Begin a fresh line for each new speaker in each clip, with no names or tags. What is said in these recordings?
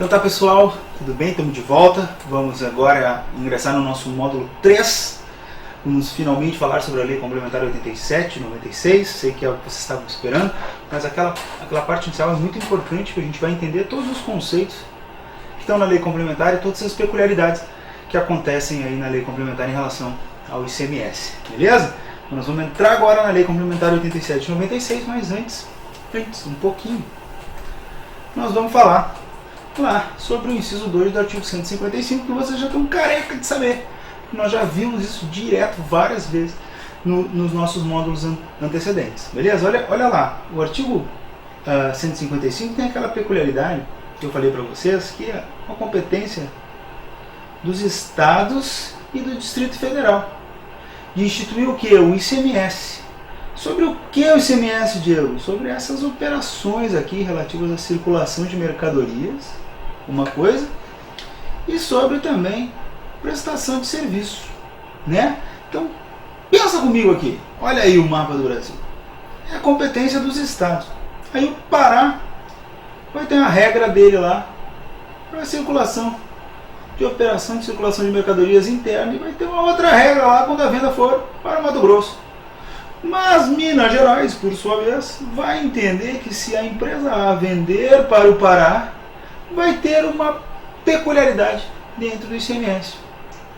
Então tá, pessoal, tudo bem? Estamos de volta. Vamos agora ingressar no nosso módulo 3. Vamos finalmente falar sobre a Lei Complementar 87 e 96. Sei que é o que vocês estavam esperando, mas aquela parte inicial é muito importante, porque a gente vai entender todos os conceitos que estão na Lei Complementar e todas as peculiaridades que acontecem aí na Lei Complementar em relação ao ICMS, beleza? Então nós vamos entrar agora na Lei Complementar 87 e 96, mas antes um pouquinho, nós vamos falar lá sobre o inciso 2 do artigo 155, que vocês já estão careca de saber. Nós já vimos isso direto várias vezes nos nossos módulos antecedentes, beleza? Olha lá, o artigo 155 tem aquela peculiaridade que eu falei para vocês, que é a competência dos estados e do Distrito Federal de instituir o que? O ICMS. Sobre o que é o ICMS, Diego? Sobre essas operações aqui relativas à circulação de mercadorias, uma coisa, e sobre também prestação de serviço, né? Então, pensa comigo aqui. Olha aí o mapa do Brasil. É a competência dos estados. Aí o Pará vai ter uma regra dele lá para circulação de operação de circulação de mercadorias interna, e vai ter uma outra regra lá quando a venda for para Mato Grosso. Mas Minas Gerais, por sua vez, vai entender que se a empresa A vender para o Pará, vai ter uma peculiaridade dentro do ICMS.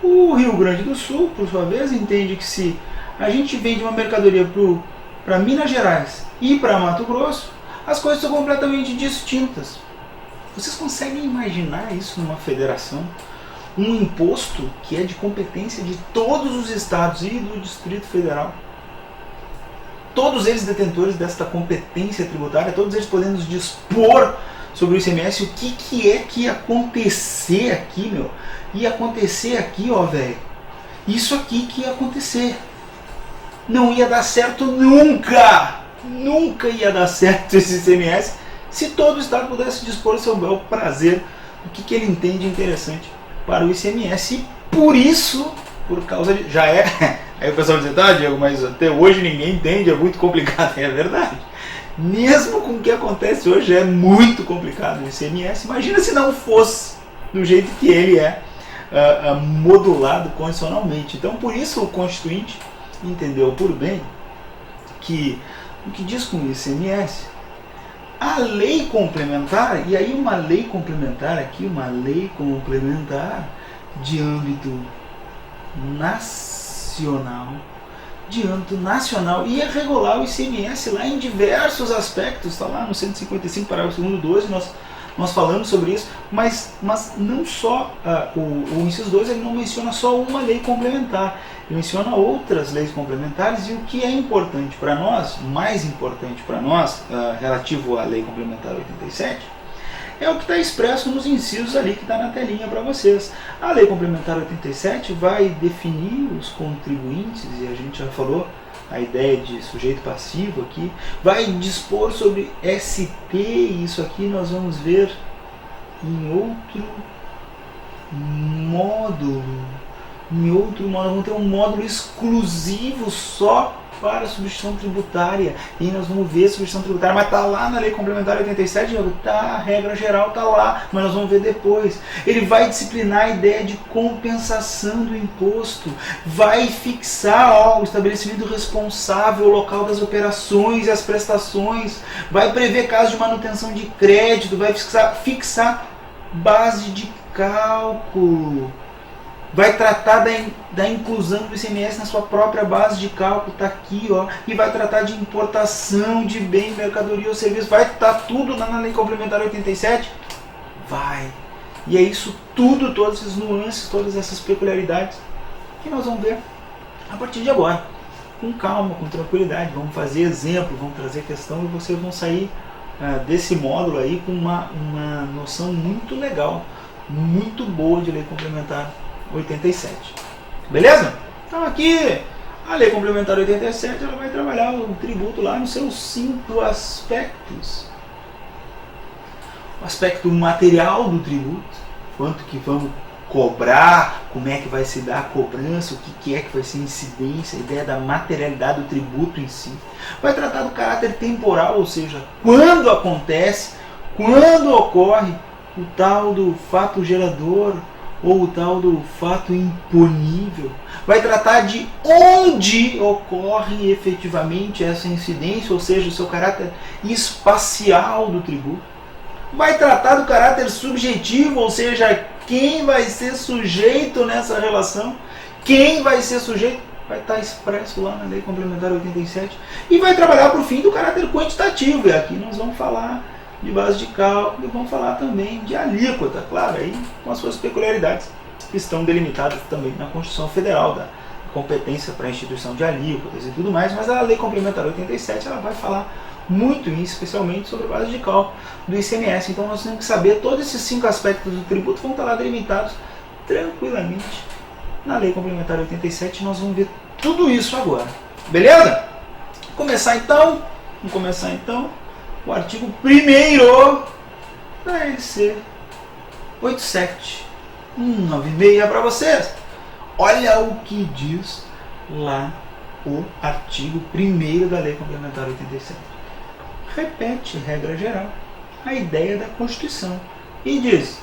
O Rio Grande do Sul, por sua vez, entende que se a gente vende uma mercadoria para Minas Gerais e para Mato Grosso, as coisas são completamente distintas. Vocês conseguem imaginar isso numa federação? Um imposto que é de competência de todos os estados e do Distrito Federal. Todos eles detentores desta competência tributária, todos eles podendo dispor sobre o ICMS. O que é que ia acontecer aqui, meu? Ia acontecer aqui, ó, velho. Isso aqui que ia acontecer. Não ia dar certo nunca! Nunca ia dar certo esse ICMS se todo o estado pudesse dispor seu bel prazer do que ele entende interessante para o ICMS. E por isso, por causa de... Já é... Aí o pessoal diz, tá, Diego, mas até hoje ninguém entende, é muito complicado. É verdade. Mesmo com o que acontece hoje, é muito complicado o ICMS. Imagina se não fosse do jeito que ele é modulado constitucionalmente. Então, por isso o Constituinte entendeu por bem que o que diz com o ICMS, a lei complementar, e aí uma lei complementar aqui, uma lei complementar de âmbito nacional, ia regular o ICMS lá em diversos aspectos. Está lá no 155, parágrafo 2º, 12, nós falamos sobre isso, mas não só o inciso 2, ele não menciona só uma lei complementar, ele menciona outras leis complementares. E o que é importante para nós, mais importante para nós, relativo à lei complementar 87, é o que está expresso nos incisos ali que está na telinha para vocês. A Lei Complementar 87 vai definir os contribuintes, e a gente já falou a ideia de sujeito passivo aqui, vai dispor sobre ST, e isso aqui nós vamos ver em outro módulo. Vamos ter um módulo exclusivo só para a substituição tributária, e nós vamos ver a substituição tributária, mas está lá na Lei Complementar 87, tá, a regra geral está lá, mas nós vamos ver depois. Ele vai disciplinar a ideia de compensação do imposto, vai fixar o estabelecimento responsável, o local das operações e as prestações, vai prever casos de manutenção de crédito, vai fixar base de cálculo, vai tratar da inclusão do ICMS na sua própria base de cálculo, está aqui, ó, e vai tratar de importação de bem, mercadoria ou serviço. Vai estar tudo na Lei Complementar 87? Vai. E é isso tudo, todas essas nuances, todas essas peculiaridades que nós vamos ver a partir de agora. Com calma, com tranquilidade, vamos fazer exemplo, vamos trazer questão, e vocês vão sair desse módulo aí com uma noção muito legal, muito boa de Lei Complementar 87. Beleza? Então aqui a Lei Complementar 87, ela vai trabalhar o tributo lá nos seus 5 aspectos. O aspecto material do tributo, quanto que vamos cobrar, como é que vai se dar a cobrança, o que é que vai ser incidência, a ideia da materialidade do tributo em si. Vai tratar do caráter temporal, ou seja, quando acontece, quando ocorre o tal do fato gerador ou o tal do fato imponível. Vai tratar de onde ocorre efetivamente essa incidência, ou seja, o seu caráter espacial do tributo. Vai tratar do caráter subjetivo, ou seja, quem vai ser sujeito nessa relação, quem vai ser sujeito, vai estar expresso lá na Lei Complementar 87, e vai trabalhar para o fim do caráter quantitativo, e aqui nós vamos falar de base de cálculo e vamos falar também de alíquota, claro, aí com as suas peculiaridades que estão delimitadas também na Constituição Federal, da competência para a instituição de alíquotas e tudo mais, mas a Lei Complementar 87 ela vai falar muito, especialmente sobre a base de cálculo do ICMS. Então nós temos que saber todos esses 5 aspectos do tributo vão estar lá delimitados tranquilamente na Lei Complementar 87. Nós vamos ver tudo isso agora, beleza? Vamos começar então o artigo 1º da LC 8796 para vocês. Olha o que diz lá o artigo 1º da Lei Complementar 87. Repete, regra geral, a ideia da Constituição e diz: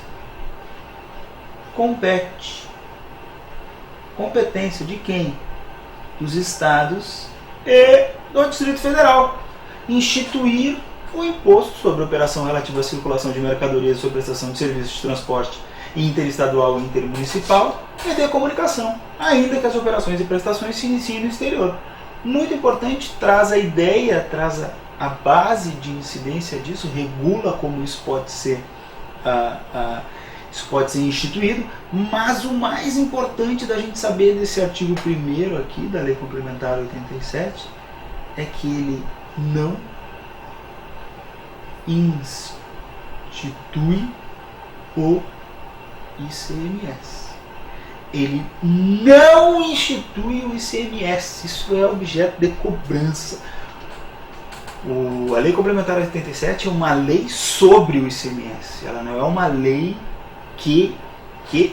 competência de quem? Dos estados e do Distrito Federal instituir o imposto sobre operação relativa à circulação de mercadorias e sobre prestação de serviços de transporte interestadual e intermunicipal e de comunicação, ainda que as operações e prestações se iniciem no exterior. Muito importante, traz a ideia, traz a base de incidência disso, regula como isso pode ser instituído, mas o mais importante da gente saber desse artigo 1º aqui da Lei Complementar 87 é que ele não institui o ICMS. Ele não institui o ICMS, isso é objeto de cobrança. A Lei Complementar 87 é uma lei sobre o ICMS, ela não é uma lei que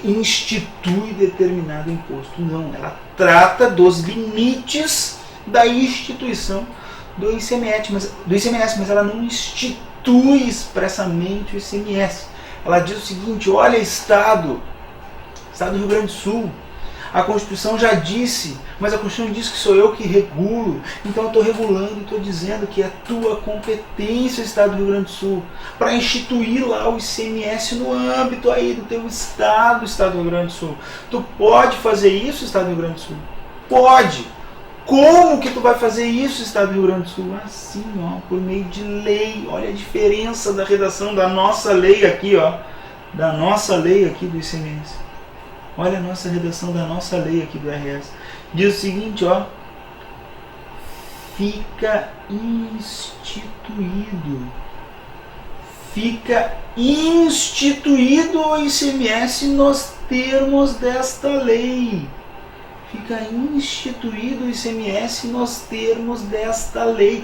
institui determinado imposto, não, ela trata dos limites da instituição do ICMS, mas ela não institui expressamente o ICMS. Ela diz o seguinte: olha, Estado do Rio Grande do Sul, a Constituição já disse, mas a Constituição diz que sou eu que regulo, então eu estou regulando e estou dizendo que é tua competência, Estado do Rio Grande do Sul, para instituir lá o ICMS no âmbito aí do teu Estado do Rio Grande do Sul. Tu pode fazer isso, Estado do Rio Grande do Sul? Pode! Como que tu vai fazer isso, Estado do Rio Grande do Sul? Assim, ó, por meio de lei. Olha a diferença da redação da nossa lei aqui, ó, da nossa lei aqui do ICMS. Olha a nossa redação da nossa lei aqui do RS. Diz o seguinte, ó: fica instituído o ICMS nos termos desta lei. Fica instituído o ICMS nos termos desta lei.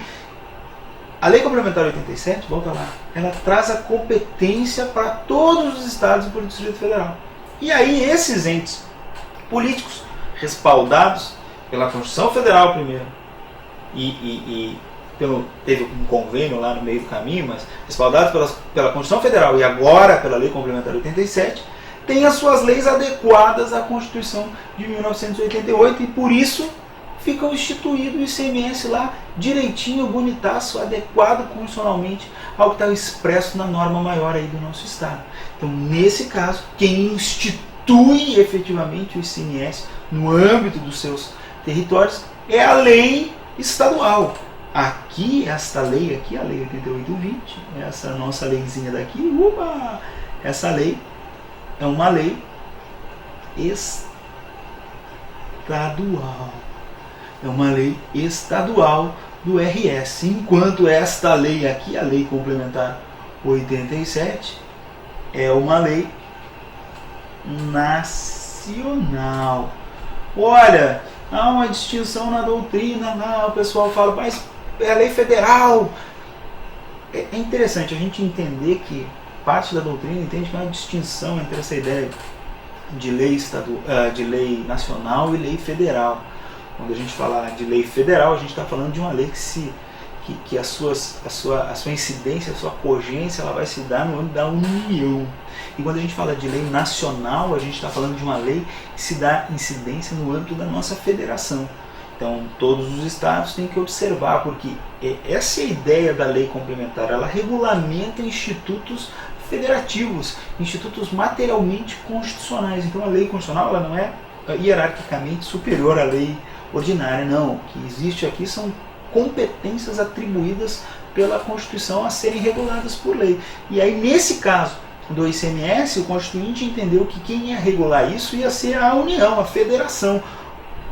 A Lei Complementar 87, volta lá, ela traz a competência para todos os estados e para o Distrito Federal. E aí esses entes políticos, respaldados pela Constituição Federal primeiro, teve um convênio lá no meio do caminho, mas respaldados pela Constituição Federal e agora pela Lei Complementar 87, têm as suas leis adequadas à Constituição de 1988 e por isso ficam instituído o ICMS lá direitinho, bonitaço, adequado constitucionalmente ao que está expresso na norma maior aí do nosso Estado. Então, nesse caso, quem institui efetivamente o ICMS no âmbito dos seus territórios é a lei estadual. Aqui, esta lei aqui, a Lei 8820, essa nossa leizinha daqui, essa lei é uma lei estadual. É uma lei estadual do RS, enquanto esta lei aqui, a Lei Complementar 87, é uma lei nacional. Olha, há uma distinção na doutrina, o pessoal fala, mas é a lei federal. É interessante a gente entender que parte da doutrina entende que há uma distinção entre essa ideia de lei nacional e lei federal. Quando a gente fala de lei federal, a gente está falando de uma lei que a sua incidência, a sua cogência, ela vai se dar no âmbito da União. E quando a gente fala de lei nacional, a gente está falando de uma lei que se dá incidência no âmbito da nossa federação. Então, todos os estados têm que observar, porque essa é a ideia da lei complementar. Ela regulamenta institutos federativos, institutos materialmente constitucionais. Então, a lei constitucional ela não é hierarquicamente superior à lei ordinária, não. O que existe aqui são competências atribuídas pela Constituição a serem reguladas por lei. E aí, nesse caso do ICMS, o Constituinte entendeu que quem ia regular isso ia ser a União, a Federação,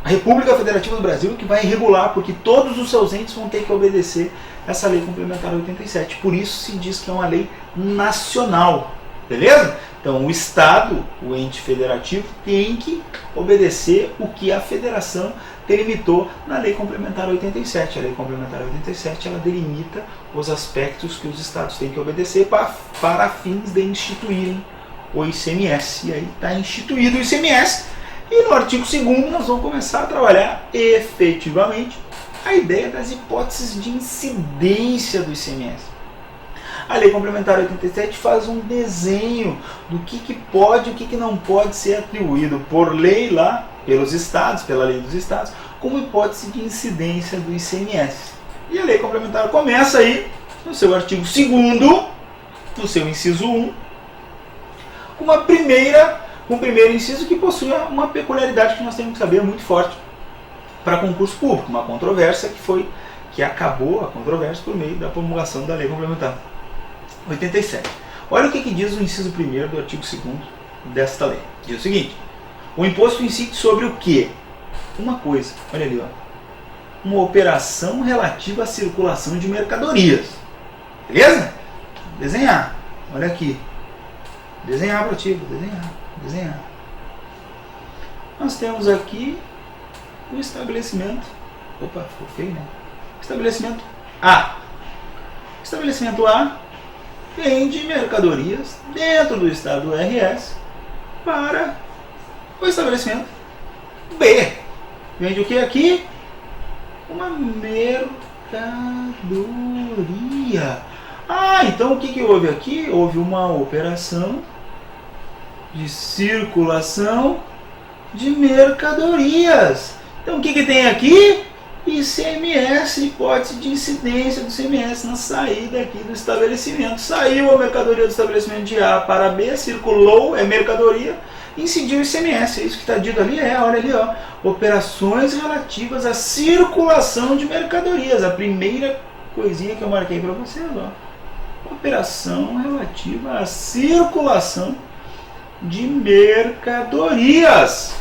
a República Federativa do Brasil, que vai regular, porque todos os seus entes vão ter que obedecer essa Lei Complementar 87. Por isso se diz que é uma lei nacional, beleza? Então o Estado, o ente federativo, tem que obedecer o que a Federação delimitou na Lei Complementar 87. A Lei Complementar 87 ela delimita os aspectos que os Estados têm que obedecer para fins de instituírem o ICMS. E aí está instituído o ICMS. E no artigo 2º nós vamos começar a trabalhar efetivamente a ideia das hipóteses de incidência do ICMS. A Lei Complementar 87 faz um desenho do que pode e o que não pode ser atribuído por lei lá, pelos estados, pela lei dos estados, como hipótese de incidência do ICMS. E a Lei Complementar começa aí, no seu artigo 2º, no seu inciso 1, com um primeiro inciso que possui uma peculiaridade que nós temos que saber muito forte para concurso público, uma controvérsia que acabou a controvérsia por meio da promulgação da Lei Complementar 87. Olha o que diz o inciso 1º do artigo 2º desta lei. Diz o seguinte: o imposto incide sobre o quê? Uma coisa, olha ali, ó, uma operação relativa à circulação de mercadorias. Beleza? Desenhar. Olha aqui. Desenhar para ti, desenhar. Nós temos aqui o estabelecimento. Opa, ficou feio, né? Estabelecimento A. Estabelecimento A vende mercadorias dentro do estado do RS para o estabelecimento B. Vende o que aqui? Uma mercadoria. Então o que houve aqui? Houve uma operação de circulação de mercadorias. Então o que tem aqui? ICMS, hipótese de incidência do ICMS na saída aqui do estabelecimento. Saiu a mercadoria do estabelecimento de A para B, circulou, é mercadoria, incidiu o ICMS. É isso que está dito ali? Olha ali, ó. Operações relativas à circulação de mercadorias. A primeira coisinha que eu marquei para vocês, ó. Operação relativa à circulação de mercadorias.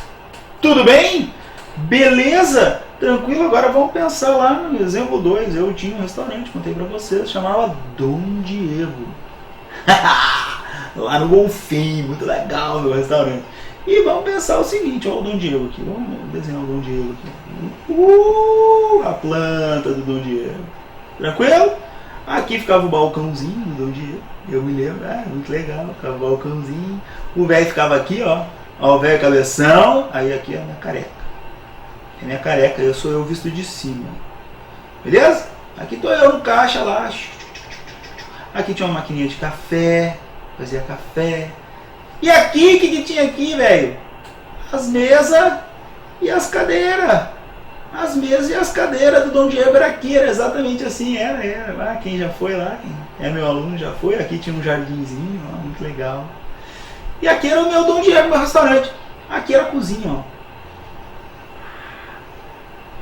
Tudo bem? Beleza? Tranquilo? Agora vamos pensar lá no exemplo 2. Eu tinha um restaurante, contei pra vocês, chamava Dom Diego. Lá no Golfinho, muito legal meu restaurante. E vamos pensar o seguinte, ó, o Dom Diego aqui. Vamos desenhar o Dom Diego aqui. A planta do Dom Diego. Tranquilo? Aqui ficava o balcãozinho do Dom Diego. Eu me lembro, muito legal, ficava o balcãozinho. O velho ficava aqui, ó. Ó, o velho cabeção. Aí aqui é a minha careca. É minha careca, eu sou eu visto de cima. Beleza? Aqui tô eu no caixa lá. Aqui tinha uma maquininha de café. Fazia café. E aqui, o que tinha aqui, velho? As mesas e as cadeiras. As mesas e as cadeiras do Dom Diego era aqui, era exatamente assim, era. Lá, quem já foi lá, quem é meu aluno já foi. Aqui tinha um jardinzinho, ó, muito legal. E aqui era o meu Dom Diego, meu restaurante. Aqui era a cozinha, ó.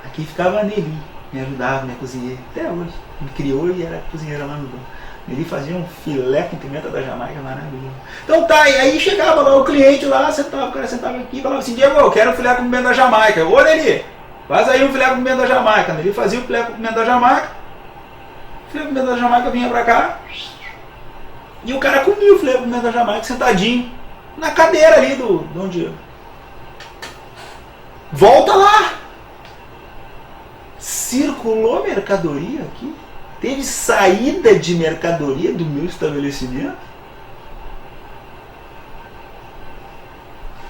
Aqui ficava a Nelly, me ajudava, minha cozinheira, até hoje. Me criou e era cozinheira lá no Dom. Nelly fazia um filé com pimenta da Jamaica maravilhoso. Então tá, e aí chegava lá o cliente lá, o cara sentava aqui e falava assim: Diego, eu quero um filé com pimenta da Jamaica. Ô Nelly, faz aí um filé com pimenta da Jamaica. Nelly fazia o filé com pimenta da Jamaica. O filé com pimenta da Jamaica vinha pra cá. E o cara comia o filé com pimenta da Jamaica sentadinho na cadeira ali do Dom Diego. Volta lá! Circulou mercadoria aqui? Teve saída de mercadoria do meu estabelecimento?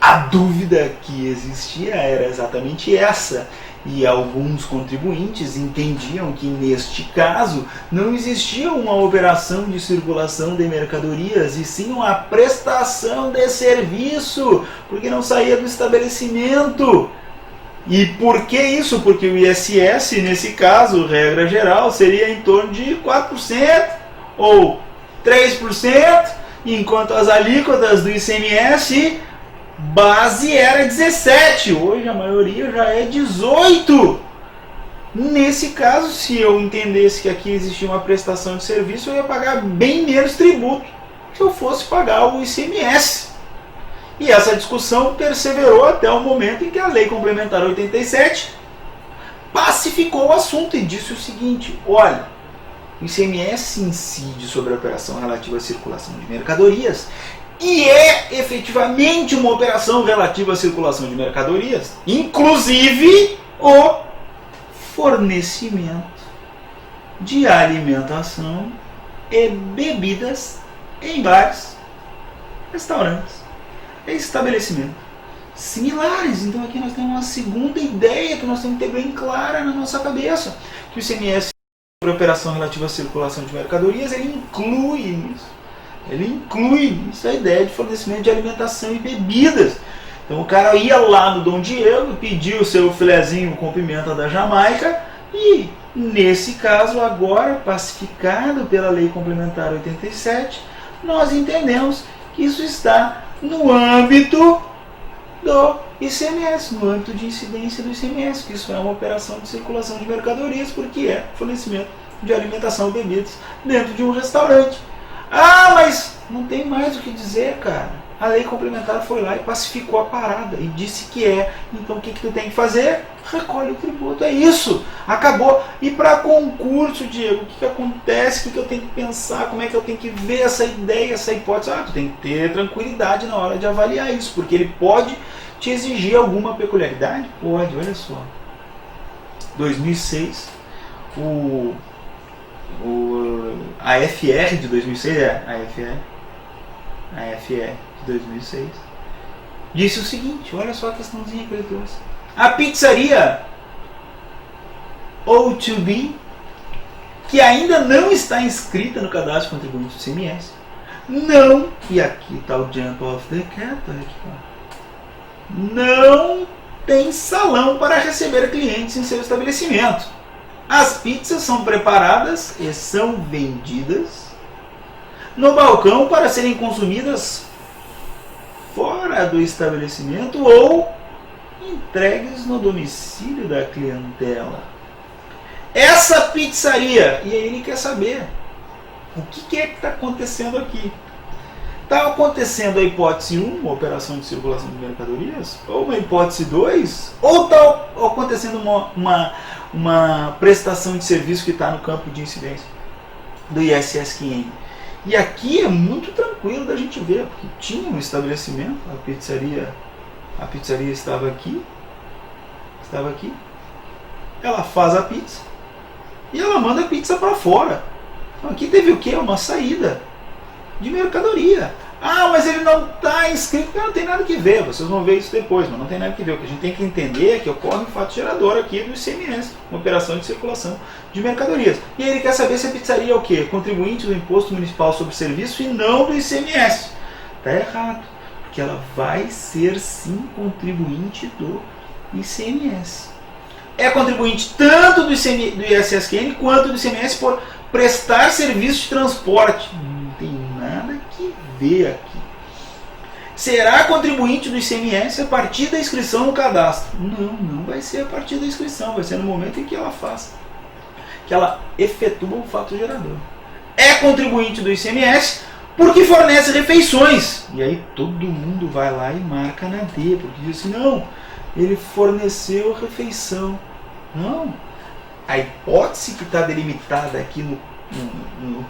A dúvida que existia era exatamente essa. E alguns contribuintes entendiam que, neste caso, não existia uma operação de circulação de mercadorias, e sim uma prestação de serviço, porque não saía do estabelecimento. E por que isso? Porque o ISS, nesse caso, regra geral, seria em torno de 4% ou 3%, enquanto as alíquotas do ICMS base era 17%, hoje a maioria já é 18%. Nesse caso, se eu entendesse que aqui existia uma prestação de serviço, eu ia pagar bem menos tributo se eu fosse pagar o ICMS. E essa discussão perseverou até o momento em que a Lei Complementar 87 pacificou o assunto e disse o seguinte: olha, o ICMS incide sobre a operação relativa à circulação de mercadorias, e é efetivamente uma operação relativa à circulação de mercadorias, inclusive o fornecimento de alimentação e bebidas em bares, restaurantes e estabelecimentos similares. Então aqui nós temos uma segunda ideia que nós temos que ter bem clara na nossa cabeça, que o ICMS sobre a operação relativa à circulação de mercadorias, ele inclui nisso a ideia de fornecimento de alimentação e bebidas. Então o cara ia lá no Dom Diego, pedia o seu filezinho com pimenta da Jamaica, e nesse caso agora, pacificado pela Lei Complementar 87, nós entendemos que isso está no âmbito do ICMS, no âmbito de incidência do ICMS, que isso é uma operação de circulação de mercadorias, porque é fornecimento de alimentação e bebidas dentro de um restaurante. Ah, mas não tem mais o que dizer, cara. A Lei Complementar foi lá e pacificou a parada e disse que é. Então o que tu tem que fazer? Recolhe o tributo, é isso. Acabou. E para concurso, Diego, o que acontece? O que eu tenho que pensar? Como é que eu tenho que ver essa ideia, essa hipótese? Tu tem que ter tranquilidade na hora de avaliar isso, porque ele pode te exigir alguma peculiaridade? Pode, olha só. 2006, a FR de 2006, a FR de 2006, disse o seguinte, olha só a questãozinha que ele trouxe. A pizzaria O2B, que ainda não está inscrita no cadastro de contribuinte do ICMS, não, e aqui está o jump of the cat, olha aqui, ó, não tem salão para receber clientes em seu estabelecimento. As pizzas são preparadas e são vendidas no balcão para serem consumidas fora do estabelecimento ou entregues no domicílio da clientela. Essa pizzaria, e aí ele quer saber o que é que está acontecendo aqui. Está acontecendo a hipótese 1, uma operação de circulação de mercadorias, ou uma hipótese 2, ou está acontecendo uma prestação de serviço que está no campo de incidência do ISS-QN. E aqui é muito tranquilo da gente ver, porque tinha um estabelecimento, a pizzaria estava aqui, ela faz a pizza e ela manda a pizza para fora. Então aqui teve o que? Uma saída de mercadoria. Ah, mas ele não está inscrito, porque não tem nada que ver, vocês vão ver isso depois, mas não tem nada que ver. O que a gente tem que entender é que ocorre um fato gerador aqui do ICMS, uma operação de circulação de mercadorias. E aí ele quer saber se a pizzaria é o quê? Contribuinte do Imposto Municipal sobre Serviço e não do ICMS. Está errado, porque ela vai ser sim contribuinte do ICMS. É contribuinte tanto do ISS-QN quanto do ICMS por prestar serviço de transporte. Não tem nada que ver aqui. Será contribuinte do ICMS a partir da inscrição no cadastro? Não vai ser a partir da inscrição, vai ser no momento em que ela faz, que ela efetua o fato gerador. É contribuinte do ICMS porque fornece refeições. E aí todo mundo vai lá e marca na D, porque diz assim, não, ele forneceu refeição. Não. A hipótese que está delimitada aqui no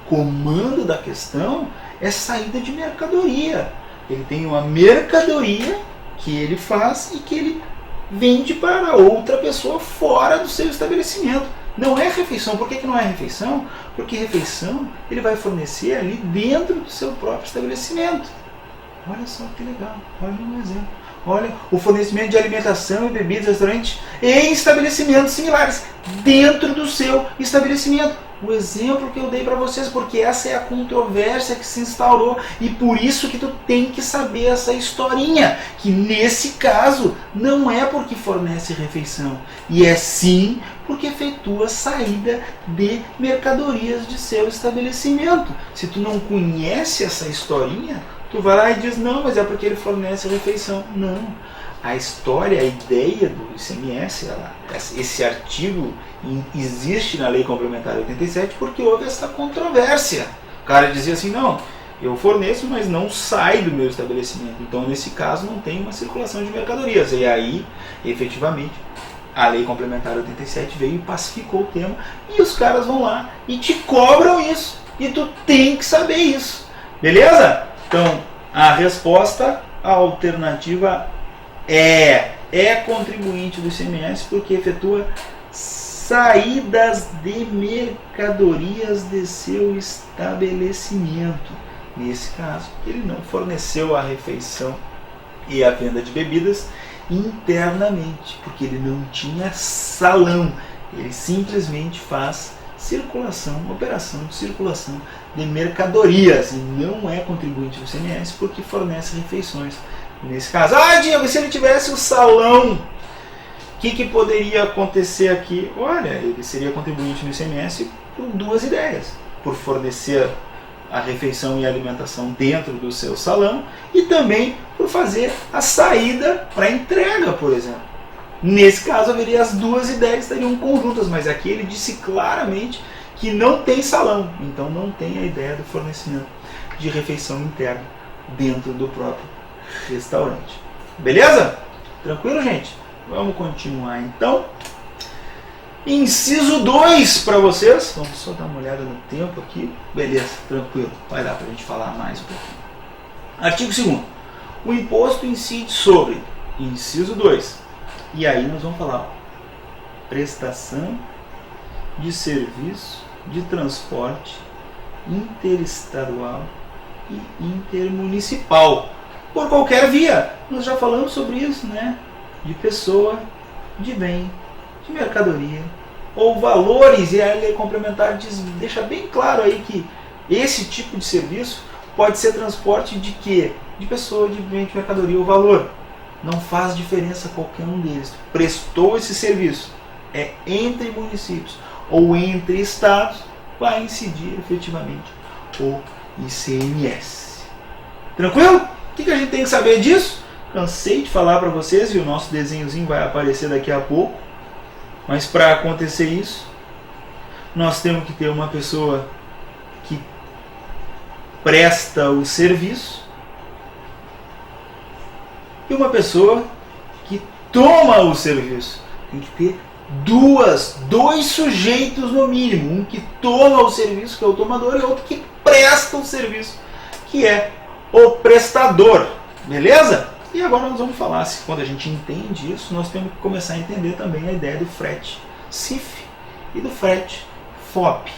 comando da questão é saída de mercadoria. Ele tem uma mercadoria que ele faz e que ele vende para outra pessoa fora do seu estabelecimento. Não é refeição. Por que não é refeição? Porque refeição ele vai fornecer ali dentro do seu próprio estabelecimento. Olha só que legal, olha um exemplo. Olha, o fornecimento de alimentação e bebidas, restaurantes em estabelecimentos similares dentro do seu estabelecimento. O exemplo que eu dei para vocês, porque essa é a controvérsia que se instaurou e por isso que tu tem que saber essa historinha, que nesse caso não é porque fornece refeição, e é sim porque efetua saída de mercadorias de seu estabelecimento. Se tu não conhece essa historinha, tu vai lá e diz, não, mas é porque ele fornece refeição. Não. A história, a ideia do ICMS, esse artigo existe na Lei Complementar 87 porque houve essa controvérsia. O cara dizia assim, não, eu forneço, mas não sai do meu estabelecimento. Então, nesse caso, não tem uma circulação de mercadorias. E aí, efetivamente, a Lei Complementar 87 veio e pacificou o tema. E os caras vão lá e te cobram isso. E tu tem que saber isso. Beleza? Então, a resposta, a alternativa é contribuinte do ICMS porque efetua saídas de mercadorias de seu estabelecimento. Nesse caso, ele não forneceu a refeição e a venda de bebidas internamente, porque ele não tinha salão. Ele simplesmente faz circulação, operação de circulação de mercadorias e não é contribuinte do ICMS porque fornece refeições. Nesse caso, Diego, se ele tivesse o salão, o que poderia acontecer aqui? Olha, ele seria contribuinte no ICMS por duas ideias. Por fornecer a refeição e a alimentação dentro do seu salão e também por fazer a saída para entrega, por exemplo. Nesse caso, haveria as duas ideias estariam conjuntas, mas aqui ele disse claramente que não tem salão, então não tem a ideia do fornecimento de refeição interna dentro do próprio restaurante. Beleza? Tranquilo, gente? Vamos continuar então. Inciso 2 para vocês. Vamos só dar uma olhada no tempo aqui. Beleza, tranquilo. Vai dar para a gente falar mais um pouquinho. Artigo 2º. O imposto incide sobre, inciso 2. E aí nós vamos falar prestação de serviço de transporte interestadual e intermunicipal. Por qualquer via. Nós já falamos sobre isso, né? De pessoa, de bem, de mercadoria, ou valores, e a lei complementar deixa bem claro aí que esse tipo de serviço pode ser transporte de quê? De pessoa, de bem, de mercadoria ou valor. Não faz diferença qualquer um deles. Prestou esse serviço, é entre municípios ou entre estados, vai incidir efetivamente o ICMS. Tranquilo? O que a gente tem que saber disso? Cansei de falar para vocês e o nosso desenhozinho vai aparecer daqui a pouco. Mas para acontecer isso, nós temos que ter uma pessoa que presta o serviço e uma pessoa que toma o serviço. Tem que ter dois sujeitos no mínimo. Um que toma o serviço, que é o tomador, e outro que presta o serviço, que é o prestador. Beleza? E agora nós vamos falar, quando a gente entende isso, nós temos que começar a entender também a ideia do frete CIF e do frete FOB.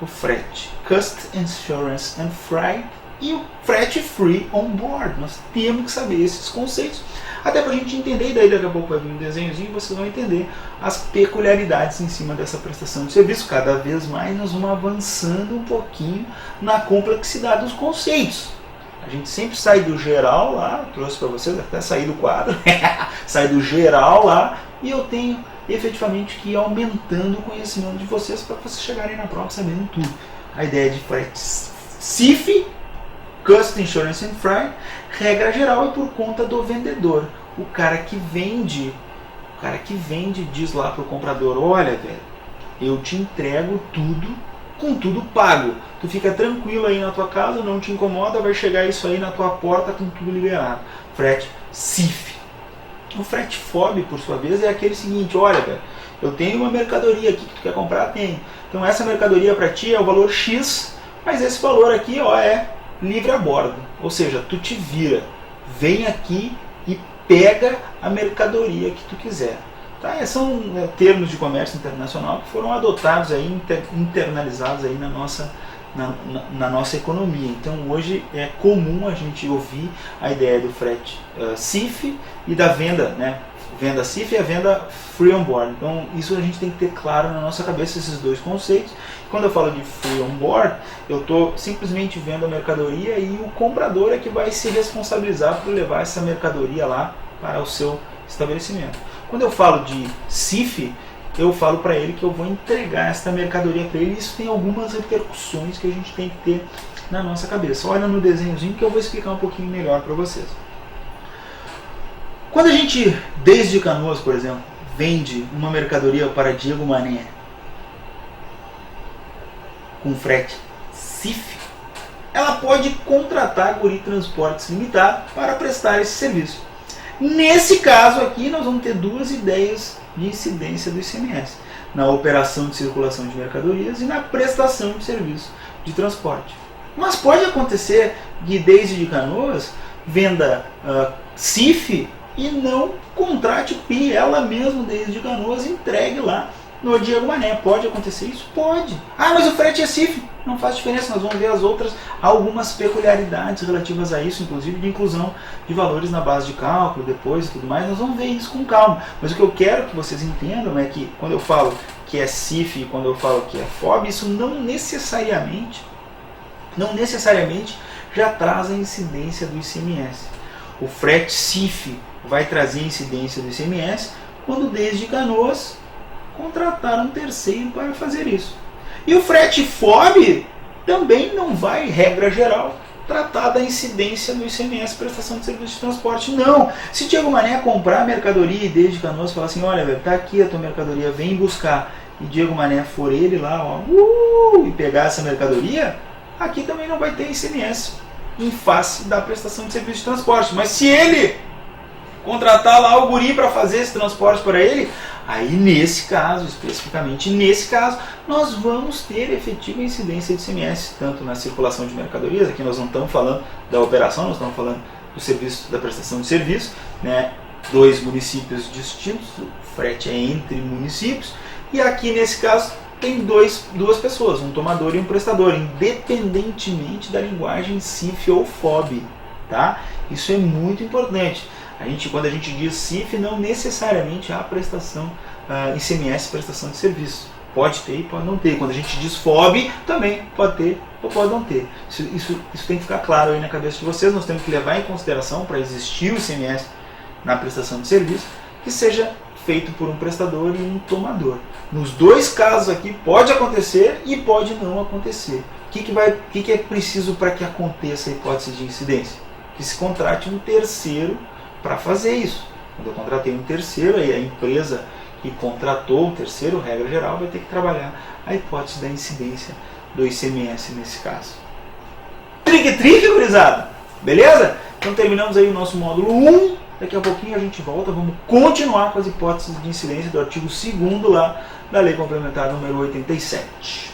O frete Customs Insurance and Freight e o frete Free on Board. Nós temos que saber esses conceitos, até para a gente entender, e daí daqui a pouco vai vir um desenhozinho e vocês vão entender as peculiaridades em cima dessa prestação de serviço. Cada vez mais nós vamos avançando um pouquinho na complexidade dos conceitos. A gente sempre sai do geral lá, trouxe para vocês, até sair do quadro, sai do geral lá, e eu tenho efetivamente que ir aumentando o conhecimento de vocês para vocês chegarem na prova sabendo tudo. A ideia de frete CIF, Customs Insurance and Freight, regra geral é por conta do vendedor. O cara que vende diz lá para o comprador, olha, velho, eu te entrego tudo, com tudo pago. Tu fica tranquilo aí na tua casa, não te incomoda, vai chegar isso aí na tua porta com tudo liberado. Frete CIF. O frete FOB, por sua vez, é aquele seguinte, olha, velho, eu tenho uma mercadoria aqui que tu quer comprar, tem. Então essa mercadoria para ti é o valor X, mas esse valor aqui, ó, é livre a bordo. Ou seja, tu te vira, vem aqui e pega a mercadoria que tu quiser. Tá? São termos de comércio internacional que foram adotados aí, internalizados aí na nossa na nossa economia. Então hoje é comum a gente ouvir a ideia do frete CIF e da venda, né? Venda CIF e a venda Free On Board. Então isso a gente tem que ter claro na nossa cabeça, esses dois conceitos. Quando eu falo de Free On Board, eu estou simplesmente vendo a mercadoria e o comprador é que vai se responsabilizar por levar essa mercadoria lá para o seu estabelecimento. Quando eu falo de CIF, eu falo para ele que eu vou entregar essa mercadoria para ele. Isso tem algumas repercussões que a gente tem que ter na nossa cabeça. Olha no desenhozinho que eu vou explicar um pouquinho melhor para vocês. Quando a gente, desde Canoas, por exemplo, vende uma mercadoria para Diego Mané com frete CIF, ela pode contratar a Guri Transportes Limitada para prestar esse serviço. Nesse caso aqui, nós vamos ter duas ideias de incidência do ICMS: na operação de circulação de mercadorias e na prestação de serviço de transporte. Mas pode acontecer que desde de Canoas venda CIF e não contrate o PI, ela mesmo desde de Canoas entregue lá no Diego Mané. Pode acontecer isso? Pode. Ah, mas o frete é CIF. Não faz diferença, nós vamos ver as outras, algumas peculiaridades relativas a isso, inclusive de inclusão de valores na base de cálculo, depois e tudo mais. Nós vamos ver isso com calma. Mas o que eu quero que vocês entendam é que quando eu falo que é CIF e quando eu falo que é FOB, isso não necessariamente já traz a incidência do ICMS. O frete CIF vai trazer incidência do ICMS quando desde Canoas contratar um terceiro para fazer isso. E o frete FOB também não vai, regra geral, tratar da incidência do ICMS, prestação de serviço de transporte. Não. Se Diego Mané comprar a mercadoria e desde Canoas falar assim, olha, velho, tá aqui a tua mercadoria, vem buscar, e Diego Mané for ele lá, ó, e pegar essa mercadoria, aqui também não vai ter ICMS em face da prestação de serviço de transporte. Mas se ele contratar lá o guri para fazer esse transporte para ele, aí nesse caso, especificamente nesse caso, nós vamos ter efetiva incidência de ICMS, tanto na circulação de mercadorias, aqui nós não estamos falando da operação, nós estamos falando do serviço, da prestação de serviço, né? Dois municípios distintos, o frete é entre municípios, e aqui nesse caso tem duas pessoas, um tomador e um prestador, independentemente da linguagem CIF ou FOB, tá? Isso é muito importante. Quando a gente diz CIF, não necessariamente há prestação, ICMS, prestação de serviço. Pode ter e pode não ter. Quando a gente diz FOB, também pode ter ou pode não ter. Isso tem que ficar claro aí na cabeça de vocês. Nós temos que levar em consideração, para existir o ICMS na prestação de serviço, que seja feito por um prestador e um tomador. Nos dois casos aqui, pode acontecer e pode não acontecer. O que é preciso para que aconteça a hipótese de incidência? Que se contrate um terceiro para fazer isso. Quando eu contratei um terceiro, aí a empresa que contratou um terceiro, regra geral, vai ter que trabalhar a hipótese da incidência do ICMS nesse caso. Trique, gurizada! Beleza? Então terminamos aí o nosso módulo 1. Daqui a pouquinho a gente volta, vamos continuar com as hipóteses de incidência do artigo 2º lá da Lei Complementar número 87.